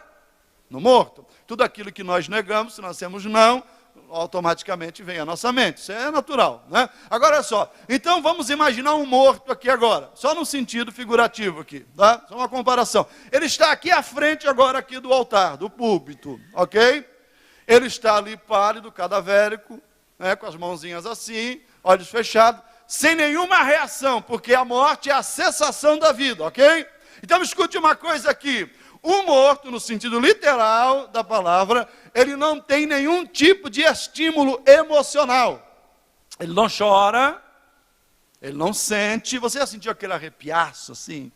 No morto. Tudo aquilo que nós negamos, se nós dissemos não, automaticamente vem à nossa mente. Isso é natural, né? Agora é só. Então vamos imaginar um morto aqui agora. Só no sentido figurativo aqui, tá? Só uma comparação. Ele está aqui à frente agora aqui do altar, do púlpito, ok? Ele está ali pálido, cadavérico, né, com as mãozinhas assim, olhos fechados, sem nenhuma reação, porque a morte é a cessação da vida, ok? Então escute uma coisa aqui, o morto, no sentido literal da palavra, ele não tem nenhum tipo de estímulo emocional. Ele não chora, ele não sente. Você já sentiu aquele arrepiaço assim?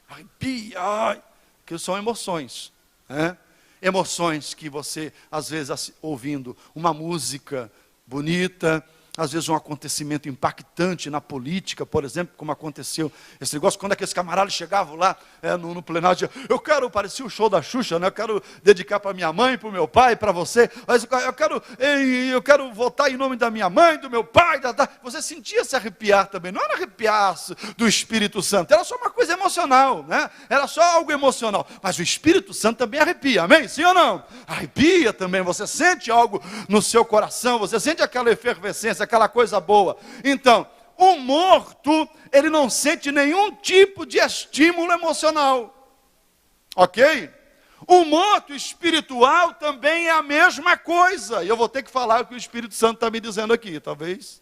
Arrepia, que são emoções, né? Emoções que você, às vezes, ouvindo uma música bonita, às vezes um acontecimento impactante na política, por exemplo, como aconteceu esse negócio, quando aqueles camaradas chegavam lá no plenário, parecia o show da Xuxa, né? Eu quero dedicar para minha mãe, para o meu pai, para você, eu quero votar em nome da minha mãe, do meu pai, você sentia se arrepiar também, não era arrepiar-se do Espírito Santo, era só uma coisa emocional, né? Era só algo emocional, mas o Espírito Santo também arrepia, amém? Sim ou não? Arrepia também, você sente algo no seu coração, você sente aquela efervescência, aquela coisa boa. Então, o morto, ele não sente nenhum tipo de estímulo emocional. Ok? O morto espiritual também é a mesma coisa. E eu vou ter que falar o que o Espírito Santo está me dizendo aqui, talvez.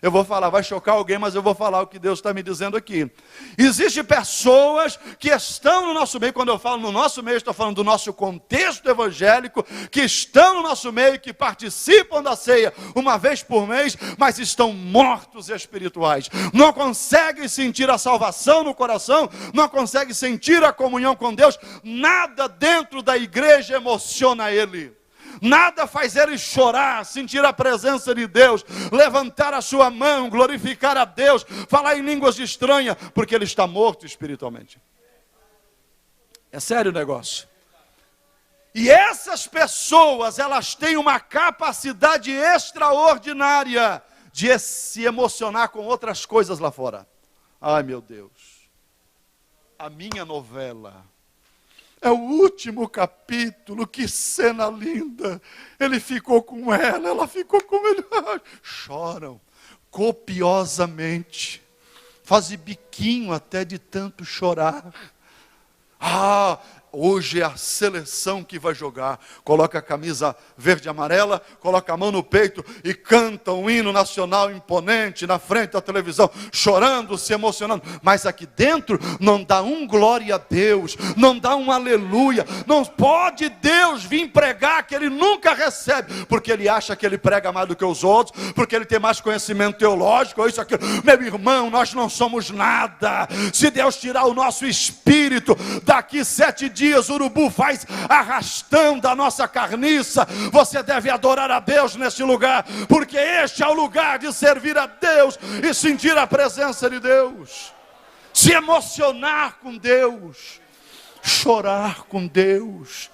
Eu vou falar, vai chocar alguém, mas eu vou falar o que Deus está me dizendo aqui. Existem pessoas que estão no nosso meio, quando eu falo no nosso meio, estou falando do nosso contexto evangélico, que estão no nosso meio, que participam da ceia uma vez por mês, mas estão mortos espirituais. Não conseguem sentir a salvação no coração, não conseguem sentir a comunhão com Deus, nada dentro da igreja emociona ele. Nada faz ele chorar, sentir a presença de Deus, levantar a sua mão, glorificar a Deus, falar em línguas estranhas, porque ele está morto espiritualmente. É sério o negócio. E essas pessoas, elas têm uma capacidade extraordinária de se emocionar com outras coisas lá fora. Ai, meu Deus, a minha novela é o último capítulo, que cena linda. Ele ficou com ela ficou com ele. Choram copiosamente. Fazem biquinho até de tanto chorar. Hoje é a seleção que vai jogar. Coloca a camisa verde e amarela, coloca a mão no peito e canta um hino nacional imponente na frente da televisão, chorando, se emocionando. Mas aqui dentro não dá um glória a Deus, não dá um aleluia. Não pode Deus vir pregar que ele nunca recebe, porque ele acha que ele prega mais do que os outros, porque ele tem mais conhecimento teológico, isso, aquilo. Meu irmão, nós não somos nada. Se Deus tirar o nosso espírito, daqui 7 dias o urubu faz arrastão da nossa carniça. Você deve adorar a Deus nesse lugar, porque este é o lugar de servir a Deus e sentir a presença de Deus, se emocionar com Deus, chorar com Deus,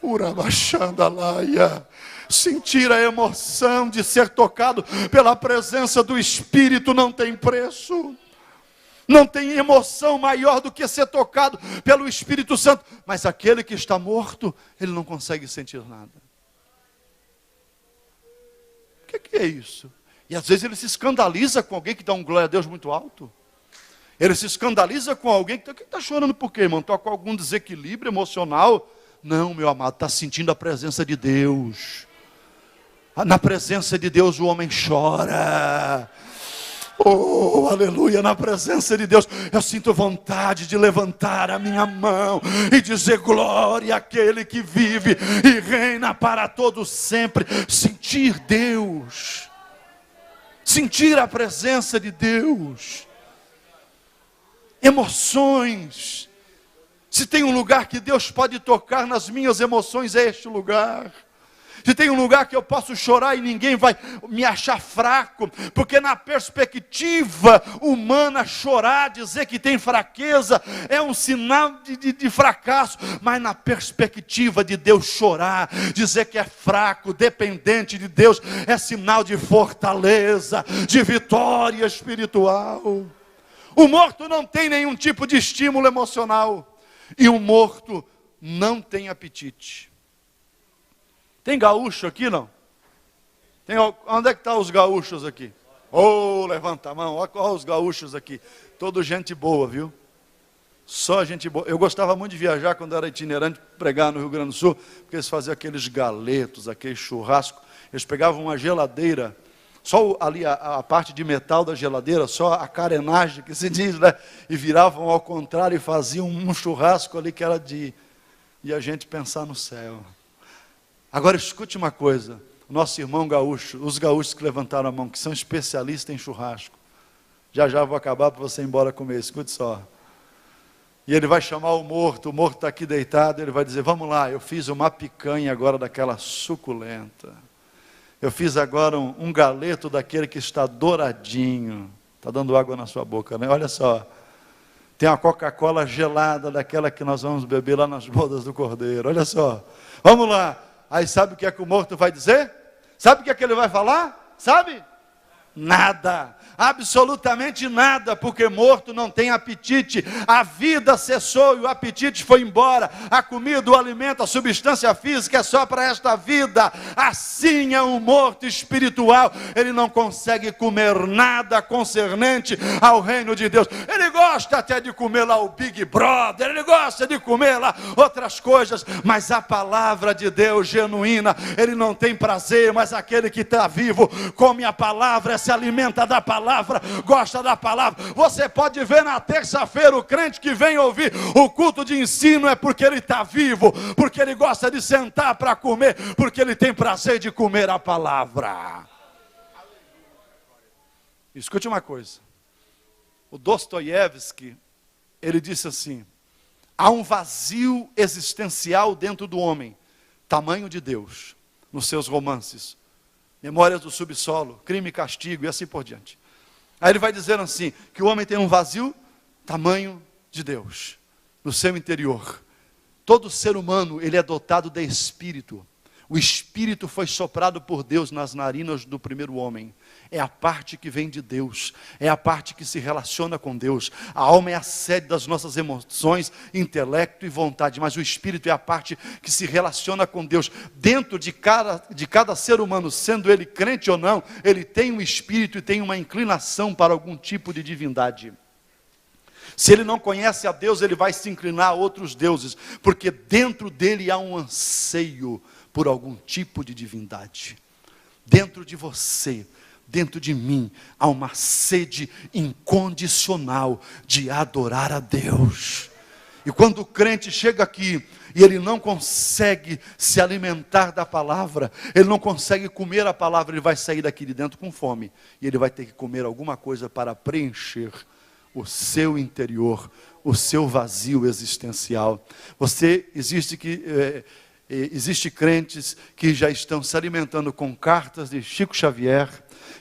urabachandalaia, sentir a emoção de ser tocado pela presença do Espírito não tem preço. Não tem emoção maior do que ser tocado pelo Espírito Santo. Mas aquele que está morto, ele não consegue sentir nada. O que é isso? E às vezes ele se escandaliza com alguém que dá um glória a Deus muito alto. Ele se escandaliza com alguém que está chorando por quê, irmão? Está com algum desequilíbrio emocional? Não, meu amado, está sentindo a presença de Deus. Na presença de Deus o homem chora. Oh, aleluia, na presença de Deus eu sinto vontade de levantar a minha mão e dizer glória àquele que vive e reina para todo sempre. Sentir Deus, sentir a presença de Deus, emoções. Se tem um lugar que Deus pode tocar nas minhas emoções, é este lugar. Se tem um lugar que eu posso chorar e ninguém vai me achar fraco, porque na perspectiva humana chorar, dizer que tem fraqueza, é um sinal de fracasso, mas na perspectiva de Deus chorar, dizer que é fraco, dependente de Deus, é sinal de fortaleza, de vitória espiritual. O morto não tem nenhum tipo de estímulo emocional, e o morto não tem apetite. Tem gaúcho aqui, não? Onde é que estão os gaúchos aqui? Levanta a mão, olha os gaúchos aqui. Toda gente boa, viu? Só gente boa. Eu gostava muito de viajar quando era itinerante, pregar no Rio Grande do Sul, porque eles faziam aqueles galetos, aquele churrasco. Eles pegavam uma geladeira, só ali a parte de metal da geladeira, só a carenagem que se diz, né? E viravam ao contrário e faziam um churrasco ali que era de a gente pensar no céu. Agora escute uma coisa, o nosso irmão gaúcho, os gaúchos que levantaram a mão, que são especialistas em churrasco, já vou acabar para você ir embora comer, escute só. E ele vai chamar o morto está aqui deitado, ele vai dizer, vamos lá, eu fiz uma picanha agora daquela suculenta, eu fiz agora um galeto daquele que está douradinho, está dando água na sua boca, né? Olha só, tem uma Coca-Cola gelada, daquela que nós vamos beber lá nas bodas do Cordeiro, olha só, vamos lá. Aí sabe o que é que o morto vai dizer? Sabe o que é que ele vai falar? Sabe? Nada, absolutamente nada, porque morto não tem apetite. A vida cessou e o apetite foi embora. A comida, o alimento, a substância física é só para esta vida. Assim é um morto espiritual. Ele não consegue comer nada concernente ao reino de Deus. Ele gosta até de comer lá o Big Brother, ele gosta de comer lá outras coisas, mas a palavra de Deus genuína, ele não tem prazer. Mas aquele que está vivo, come a palavra, se alimenta da palavra, gosta da palavra. Você pode ver na terça-feira o crente que vem ouvir o culto de ensino, é porque ele está vivo, porque ele gosta de sentar para comer, porque ele tem prazer de comer a palavra. Escute uma coisa, o Dostoiévski, ele disse assim, há um vazio existencial dentro do homem, tamanho de Deus, nos seus romances, Memórias do Subsolo, Crime e Castigo e assim por diante. Aí ele vai dizer assim, que o homem tem um vazio, tamanho de Deus, no seu interior. Todo ser humano, ele é dotado de espírito. O espírito foi soprado por Deus nas narinas do primeiro homem. É a parte que vem de Deus, é a parte que se relaciona com Deus. A alma é a sede das nossas emoções, intelecto e vontade, mas o espírito é a parte que se relaciona com Deus. Dentro de cada ser humano, sendo ele crente ou não, ele tem um espírito e tem uma inclinação para algum tipo de divindade. Se ele não conhece a Deus, ele vai se inclinar a outros deuses, porque dentro dele há um anseio por algum tipo de divindade. Dentro de você, dentro de mim, há uma sede incondicional de adorar a Deus. E quando o crente chega aqui e ele não consegue se alimentar da palavra, ele não consegue comer a palavra, ele vai sair daqui de dentro com fome. E ele vai ter que comer alguma coisa para preencher o seu interior, o seu vazio existencial. Existe crentes que já estão se alimentando com cartas de Chico Xavier,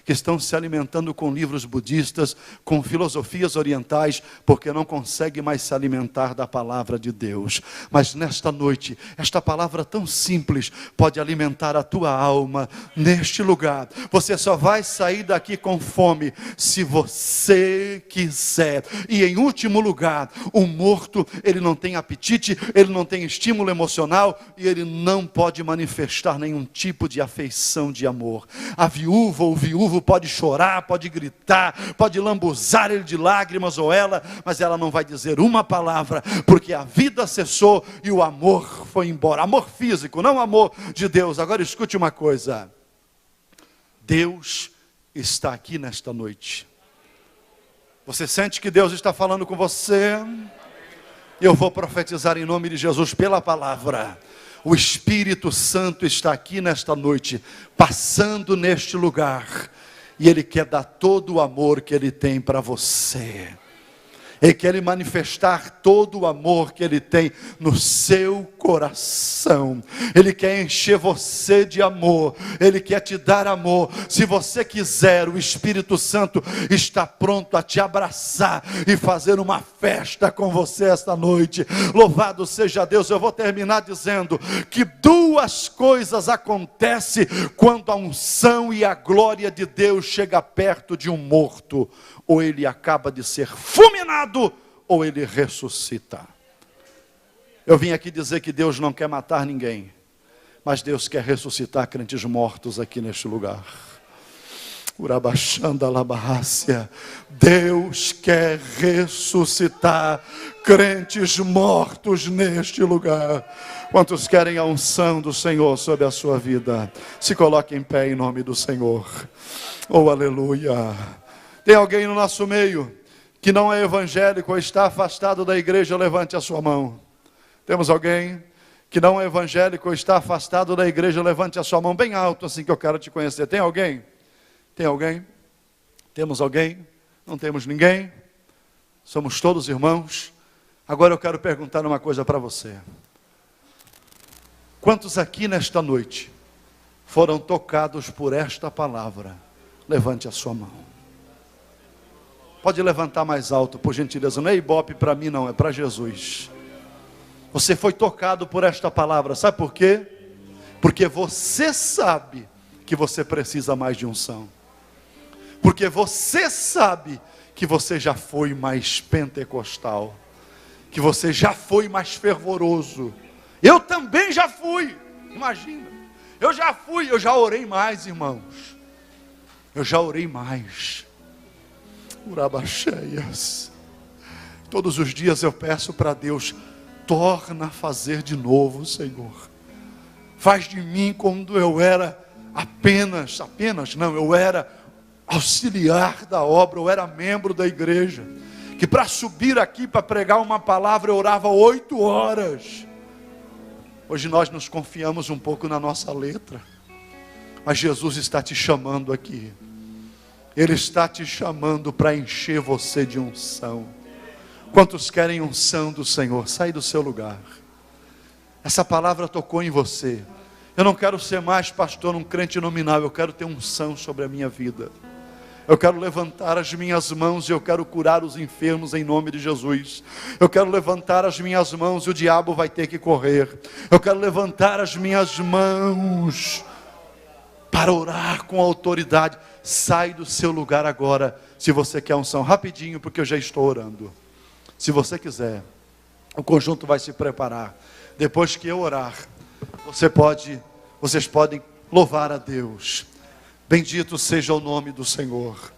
que estão se alimentando com livros budistas, com filosofias orientais, porque não conseguem mais se alimentar da palavra de Deus. Mas nesta noite, esta palavra tão simples pode alimentar a tua alma neste lugar. Você só vai sair daqui com fome se você quiser. E em último lugar, o morto, ele não tem apetite, ele não tem estímulo emocional e ele não pode manifestar nenhum tipo de afeição de amor. A viúva ou o viúvo pode chorar, pode gritar, pode lambuzar ele de lágrimas ou ela, mas ela não vai dizer uma palavra, porque a vida cessou e o amor foi embora. Amor físico, não amor de Deus. Agora escute uma coisa. Deus está aqui nesta noite. Você sente que Deus está falando com você? Eu vou profetizar em nome de Jesus pela palavra. O Espírito Santo está aqui nesta noite, passando neste lugar, e Ele quer dar todo o amor que Ele tem para você. Ele quer manifestar todo o amor que Ele tem no seu coração. Ele quer encher você de amor. Ele quer te dar amor. Se você quiser, o Espírito Santo está pronto a te abraçar e fazer uma festa com você esta noite. Louvado seja Deus. Eu vou terminar dizendo que duas coisas acontecem quando a unção e a glória de Deus chega perto de um morto. Ou ele acaba de ser fulminado, ou ele ressuscita. Eu vim aqui dizer que Deus não quer matar ninguém, mas Deus quer ressuscitar crentes mortos aqui neste lugar. Urabachanda labarrácia. Deus quer ressuscitar crentes mortos neste lugar. Quantos querem a unção do Senhor sobre a sua vida? Se coloque em pé em nome do Senhor. Oh, aleluia. Tem alguém no nosso meio que não é evangélico ou está afastado da igreja? Levante a sua mão. Temos alguém que não é evangélico ou está afastado da igreja? Levante a sua mão bem alto, assim que eu quero te conhecer. Tem alguém? Tem alguém? Temos alguém? Não temos ninguém? Somos todos irmãos. Agora eu quero perguntar uma coisa para você. Quantos aqui nesta noite foram tocados por esta palavra? Levante a sua mão. Pode levantar mais alto, por gentileza. Não é ibope para mim não, é para Jesus. Você foi tocado por esta palavra, sabe por quê? Porque você sabe que você precisa mais de unção. Porque você sabe que você já foi mais pentecostal. Que você já foi mais fervoroso. Eu também já fui, imagina. Eu já fui, eu já orei mais, irmãos. Eu já orei mais. Urabacheias. Todos os dias eu peço para Deus, torna a fazer de novo, Senhor. Faz de mim como eu era eu era auxiliar da obra, eu era membro da igreja, que para subir aqui para pregar uma palavra eu orava 8 horas. Hoje nós nos confiamos um pouco na nossa letra, mas Jesus está te chamando aqui. Ele está te chamando para encher você de unção. Quantos querem unção do Senhor? Sai do seu lugar. Essa palavra tocou em você. Eu não quero ser mais pastor, um crente nominal. Eu quero ter unção sobre a minha vida. Eu quero levantar as minhas mãos e eu quero curar os enfermos em nome de Jesus. Eu quero levantar as minhas mãos e o diabo vai ter que correr. Eu quero levantar as minhas mãos para orar com autoridade. Sai do seu lugar agora, se você quer unção. Rapidinho, porque eu já estou orando. Se você quiser, o conjunto vai se preparar. Depois que eu orar, vocês podem louvar a Deus. Bendito seja o nome do Senhor.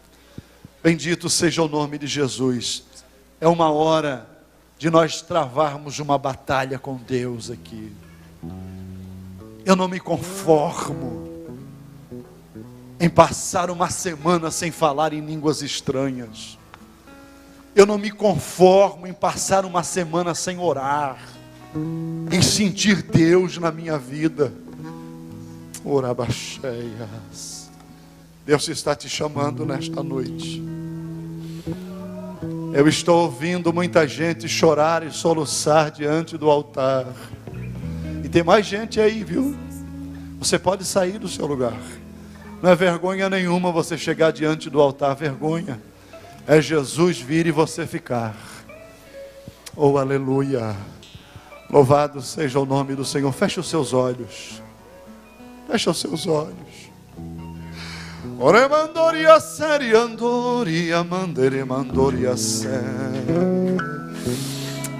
Bendito seja o nome de Jesus. É uma hora de nós travarmos uma batalha com Deus aqui. Eu não me conformo em passar uma semana sem falar em línguas estranhas. Eu não me conformo em passar uma semana sem orar, em sentir Deus na minha vida. Orabacheias. Deus está te chamando nesta noite. Eu estou ouvindo muita gente chorar e soluçar diante do altar. E tem mais gente aí, viu? Você pode sair do seu lugar. Não é vergonha nenhuma você chegar diante do altar. Vergonha é Jesus vir e você ficar. Oh, aleluia. Louvado seja o nome do Senhor. Feche os seus olhos. Feche os seus olhos. Ore mandoria seri andoria mandere mandoria seri.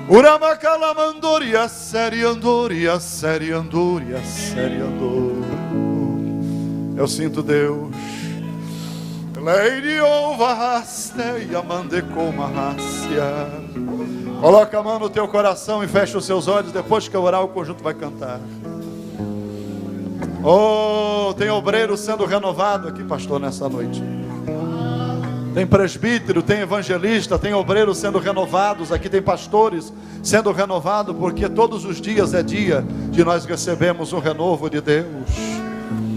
Urabacala mandoria seri andoria seri andoria seri andoria. Eu sinto Deus. Leide ova hasteia mandecoma hasia. Coloca a mão no teu coração e fecha os seus olhos. Depois que eu orar, o conjunto vai cantar. Oh, tem obreiro sendo renovado aqui, pastor, nessa noite. Tem presbítero, tem evangelista, tem obreiros sendo renovados. Aqui tem pastores sendo renovados, porque todos os dias é dia de nós recebermos um renovo de Deus.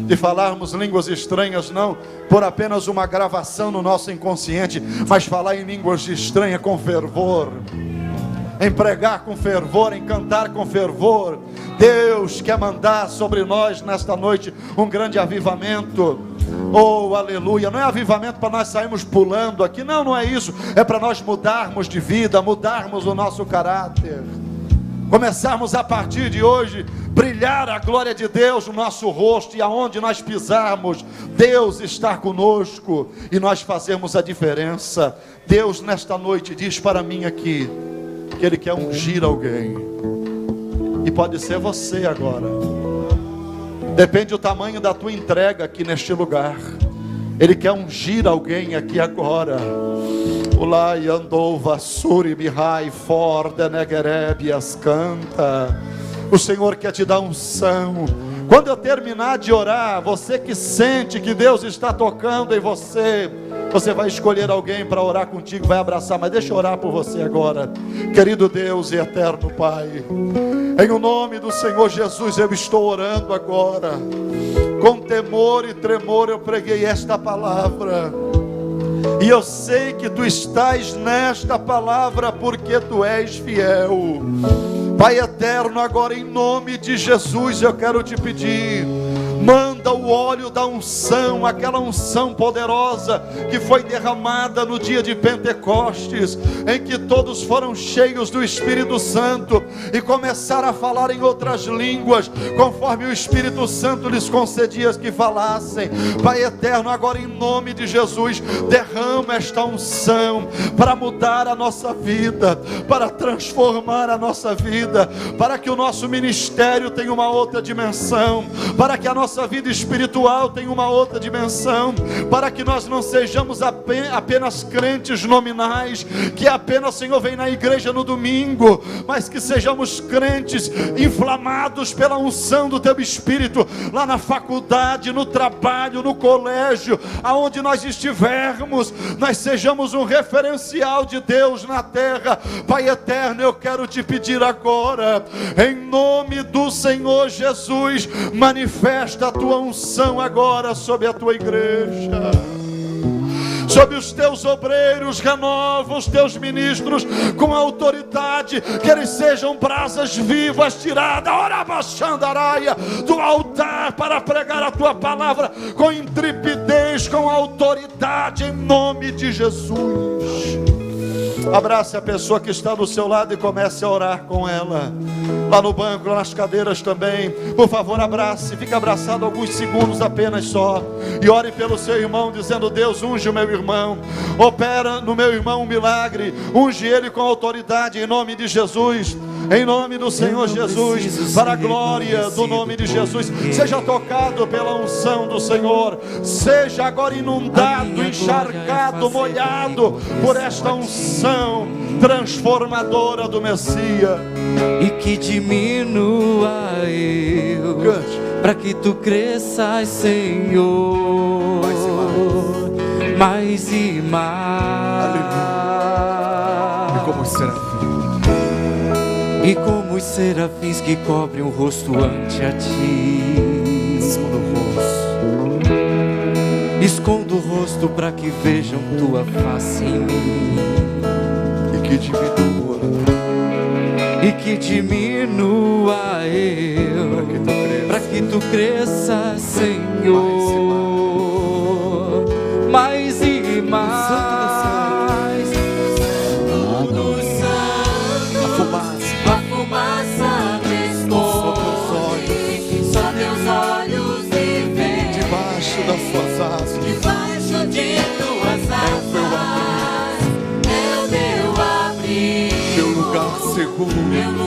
De falarmos línguas estranhas, não por apenas uma gravação no nosso inconsciente, mas falar em línguas estranhas com fervor. Em pregar com fervor, em cantar com fervor. Deus quer mandar sobre nós nesta noite um grande avivamento. Oh, aleluia. Não é avivamento para nós sairmos pulando aqui, não é isso. É para nós mudarmos de vida, mudarmos o nosso caráter. Começarmos a partir de hoje, brilhar a glória de Deus no nosso rosto. E aonde nós pisarmos, Deus está conosco e nós fazemos a diferença. Deus nesta noite diz para mim aqui que Ele quer ungir alguém. E pode ser você agora. Depende do tamanho da tua entrega aqui neste lugar. Ele quer ungir alguém aqui agora. Ulai andou vassuri mihai forde negerebias canta. O Senhor quer te dar unção. Quando eu terminar de orar, você que sente que Deus está tocando em você, você vai escolher alguém para orar contigo, vai abraçar, mas deixa eu orar por você agora. Querido Deus e eterno Pai, em o nome do Senhor Jesus eu estou orando agora. Com temor e tremor eu preguei esta palavra. E eu sei que Tu estás nesta palavra porque Tu és fiel. Pai eterno, agora em nome de Jesus eu quero te pedir, manda o óleo da unção, aquela unção poderosa que foi derramada no dia de Pentecostes, em que todos foram cheios do Espírito Santo e começaram a falar em outras línguas, conforme o Espírito Santo lhes concedia que falassem. Pai eterno, agora em nome de Jesus, derrama esta unção para mudar a nossa vida, para transformar a nossa vida, para que o nosso ministério tenha uma outra dimensão, para que a nossa vida espiritual tenha uma outra dimensão, para que nós não sejamos apenas crentes nominais, que apenas, Senhor, vem na igreja no domingo, mas que sejamos crentes inflamados pela unção do Teu Espírito, lá na faculdade, no trabalho, no colégio, aonde nós estivermos, nós sejamos um referencial de Deus na terra. Pai eterno, eu quero te pedir agora, em nome do Senhor Jesus, manifesta a Tua unção agora sobre a Tua igreja, sobre os Teus obreiros, renova os Teus ministros com autoridade, que eles sejam brasas vivas tiradas, ora baixandaraia, do altar para pregar a Tua palavra com intrepidez, com autoridade, em nome de Jesus. Abrace a pessoa que está do seu lado e comece a orar com ela. Lá no banco, lá nas cadeiras também. Por favor, abrace, fique abraçado alguns segundos apenas só. E ore pelo seu irmão, dizendo: Deus, unge o meu irmão. Opera no meu irmão um milagre. Unge ele com autoridade em nome de Jesus. Em nome do Senhor Jesus, para a glória do nome de Jesus. Seja tocado pela unção do Senhor. Seja agora inundado, encharcado, molhado por esta unção transformadora do Messias. E que diminua eu, para que Tu cresças, Senhor, mais e mais. E como os serafins, e como os serafins que cobrem o rosto ante a Ti, escondo o rosto para que vejam Tua face em mim. E que diminua eu, para que Tu cresças, Senhor, Seguro.